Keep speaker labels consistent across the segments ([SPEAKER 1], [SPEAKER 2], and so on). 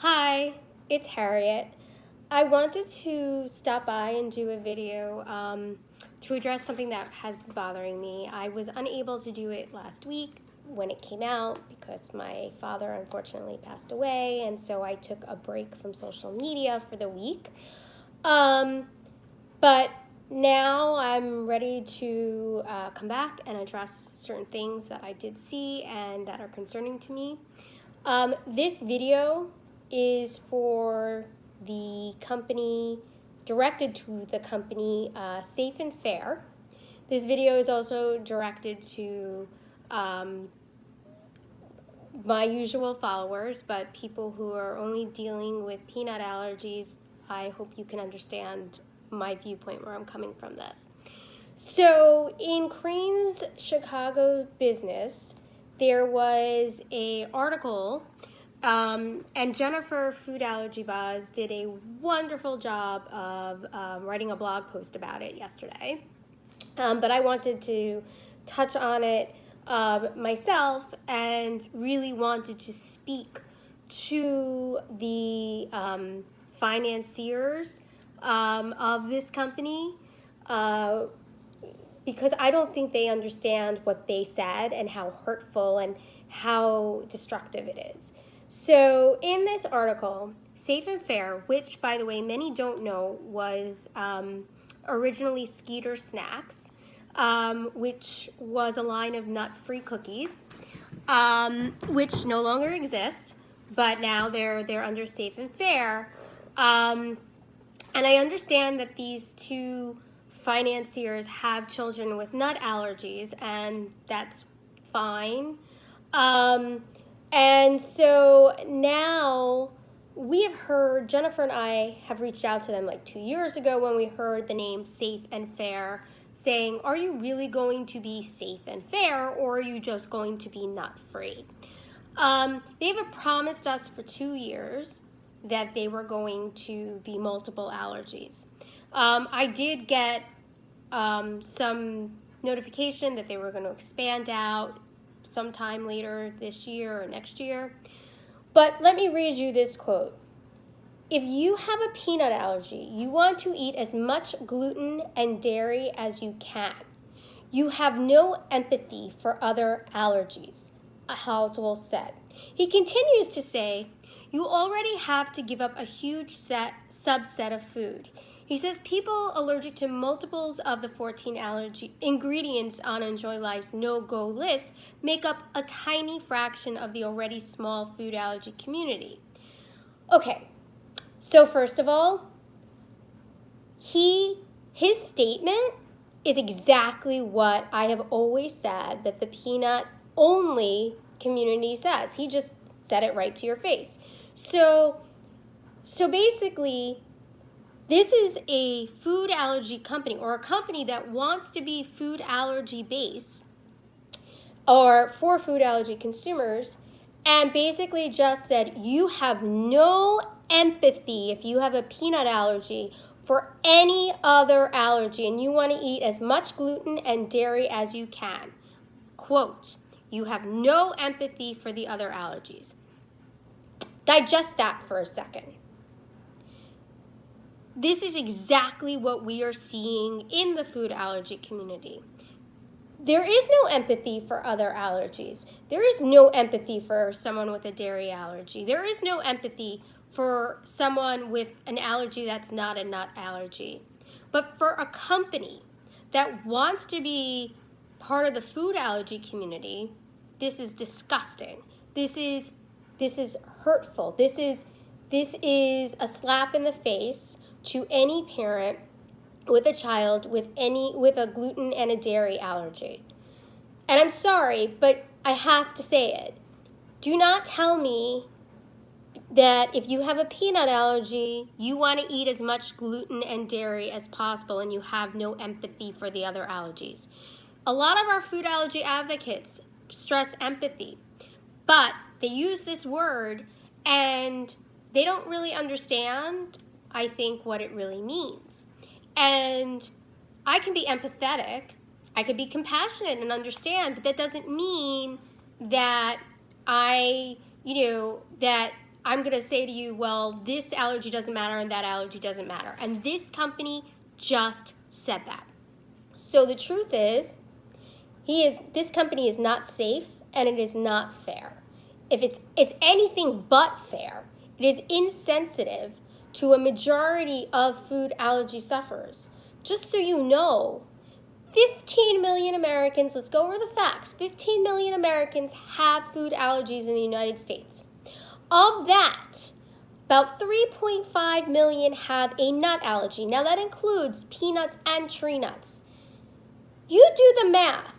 [SPEAKER 1] Hi, it's Harriet. I wanted to stop by and do a video to address something that has been bothering me. I was unable to do it last week when it came out because my father unfortunately passed away, and so I took a break from social media for the week. But now I'm ready to come back and address certain things that I did see and that are concerning to me. This video is for the company, directed to the company Safe and Fair. This video is also directed to my usual followers, but people who are only dealing with peanut allergies, I hope you can understand my viewpoint where I'm coming from this. So in Crain's Chicago Business, there was an article, and Jennifer Food Allergy Buzz did a wonderful job of writing a blog post about it yesterday. But I wanted to touch on it myself and really wanted to speak to the financiers of this company because I don't think they understand what they said and how hurtful and how destructive it is. So in this article, Safe and Fair, which by the way many don't know was originally Skeeter Snacks, which was a line of nut-free cookies, which no longer exist, but now they're under Safe and Fair. And I understand that these two financiers have children with nut allergies, and that's fine. And so now we have heard, Jennifer and I have reached out to them like 2 years ago when we heard the name Safe and Fair, saying, are you really going to be safe and fair, or are you just going to be nut-free? They've promised us for 2 years that they were going to be multiple allergies. I did get some notification that they were going to expand out sometime later this year or next year. But let me read you this quote. If you have a peanut allergy, you want to eat as much gluten and dairy as you can. You have no empathy for other allergies, Halswell said. He continues to say, you already have to give up a huge subset of food. He says people allergic to multiples of the 14 allergy ingredients on Enjoy Life's no-go list make up a tiny fraction of the already small food allergy community. Okay, so first of all, his statement is exactly what I have always said that the peanut-only community says. He just said it right to your face. So basically, this is a food allergy company, or a company that wants to be food allergy based or for food allergy consumers, and basically just said you have no empathy if you have a peanut allergy for any other allergy and you want to eat as much gluten and dairy as you can. Quote, you have no empathy for the other allergies. Digest that for a second. This is exactly what we are seeing in the food allergy community. There is no empathy for other allergies. There is no empathy for someone with a dairy allergy. There is no empathy for someone with an allergy that's not a nut allergy. But for a company that wants to be part of the food allergy community, this is disgusting. This is hurtful. This is a slap in the face to any parent with a child with a gluten and a dairy allergy. And I'm sorry, but I have to say it. Do not tell me that if you have a peanut allergy, you want to eat as much gluten and dairy as possible and you have no empathy for the other allergies. A lot of our food allergy advocates stress empathy, but they use this word and they don't really understand, I think, what it really means. And I can be empathetic, I could be compassionate and understand, but that doesn't mean that that I'm going to say to you, well, this allergy doesn't matter and that allergy doesn't matter. And this company just said that. So the truth is, this company is not safe and it is not fair. If it's anything but fair, it is insensitive to a majority of food allergy sufferers. Just so you know, 15 million Americans, let's go over the facts, 15 million Americans have food allergies in the United States. Of that, about 3.5 million have a nut allergy. Now that includes peanuts and tree nuts. You do the math.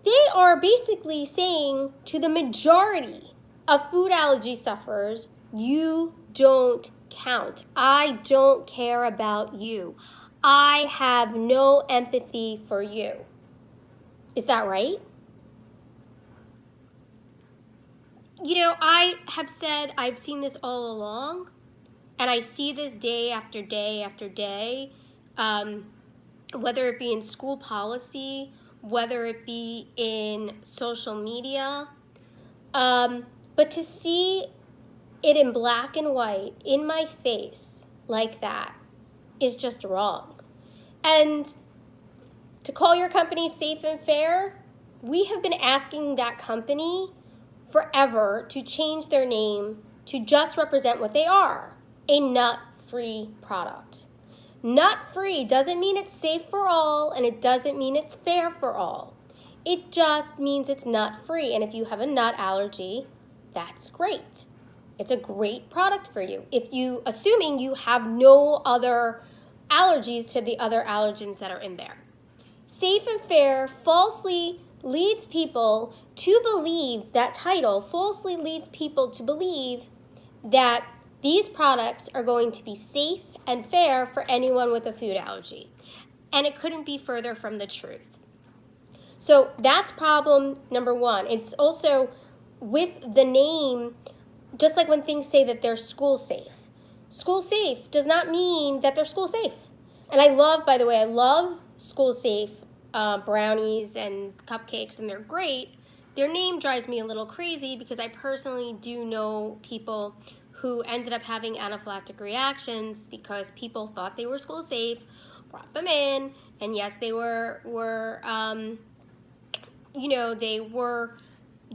[SPEAKER 1] They are basically saying to the majority of food allergy sufferers, you don't count. I don't care about you. I have no empathy for you. Is that right? You know, I have said I've seen this all along, and I see this day after day after day, whether it be in school policy, whether it be in social media. But to see it in black and white in my face like that is just wrong. And to call your company safe and fair, we have been asking that company forever to change their name to just represent what they are, a nut-free product. Nut-free doesn't mean it's safe for all, and it doesn't mean it's fair for all. It just means it's nut-free, and if you have a nut allergy, that's great. It's a great product for you. Assuming you have no other allergies to the other allergens that are in there. Safe and fair falsely leads people to believe, that title falsely leads people to believe that these products are going to be safe and fair for anyone with a food allergy. And it couldn't be further from the truth. So that's problem number one. It's also with the name, just like when things say that they're school safe. School safe does not mean that they're school safe. And I love school safe brownies and cupcakes, and they're great. Their name drives me a little crazy because I personally do know people who ended up having anaphylactic reactions because people thought they were school safe, brought them in, and yes, they were they were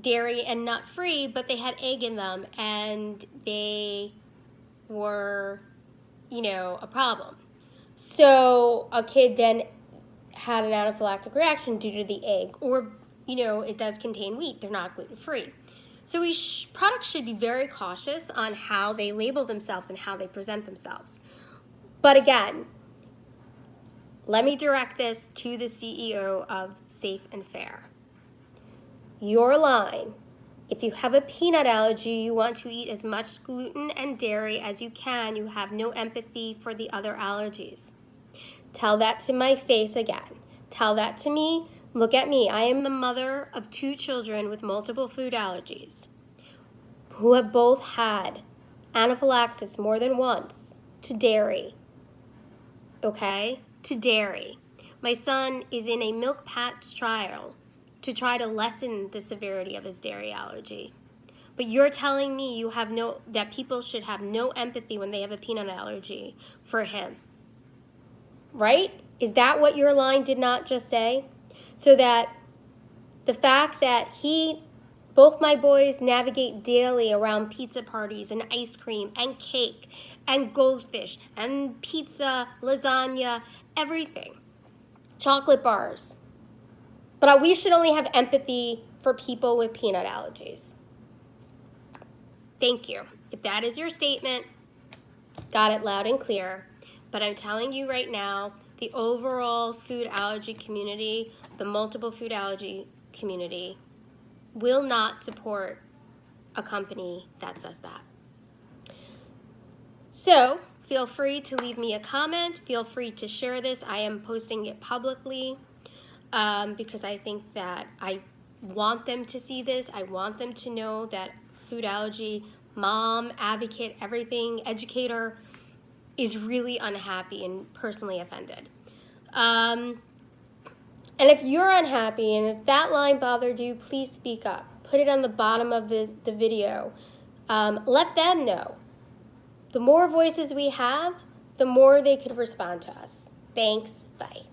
[SPEAKER 1] dairy and nut free, but they had egg in them, and they were, a problem. So a kid then had an anaphylactic reaction due to the egg, or, it does contain wheat. They're not gluten-free. So products should be very cautious on how they label themselves and how they present themselves. But again, let me direct this to the CEO of Safe and Fair. Your line, if you have a peanut allergy, you want to eat as much gluten and dairy as you can, you have no empathy for the other allergies. Tell that to my face again. Tell that to me. Look at me. I am the mother of 2 children with multiple food allergies who have both had anaphylaxis more than once to dairy. Okay? To dairy. My son is in a milk patch trial to try to lessen the severity of his dairy allergy. But you're telling me that people should have no empathy when they have a peanut allergy for him. Right? Is that what your line did not just say? So that the fact that both my boys navigate daily around pizza parties and ice cream and cake and goldfish and pizza, lasagna, everything. Chocolate bars. But we should only have empathy for people with peanut allergies. Thank you. If that is your statement, got it loud and clear. But I'm telling you right now, the overall food allergy community, the multiple food allergy community, will not support a company that says that. So feel free to leave me a comment. Feel free to share this. I am posting it publicly because I think that I want them to see this. I want them to know that food allergy mom, advocate, everything, educator is really unhappy and personally offended. And if you're unhappy and if that line bothered you, please speak up. Put it on the bottom of the video. let them know. The more voices we have, the more they could respond to us. Thanks. Bye.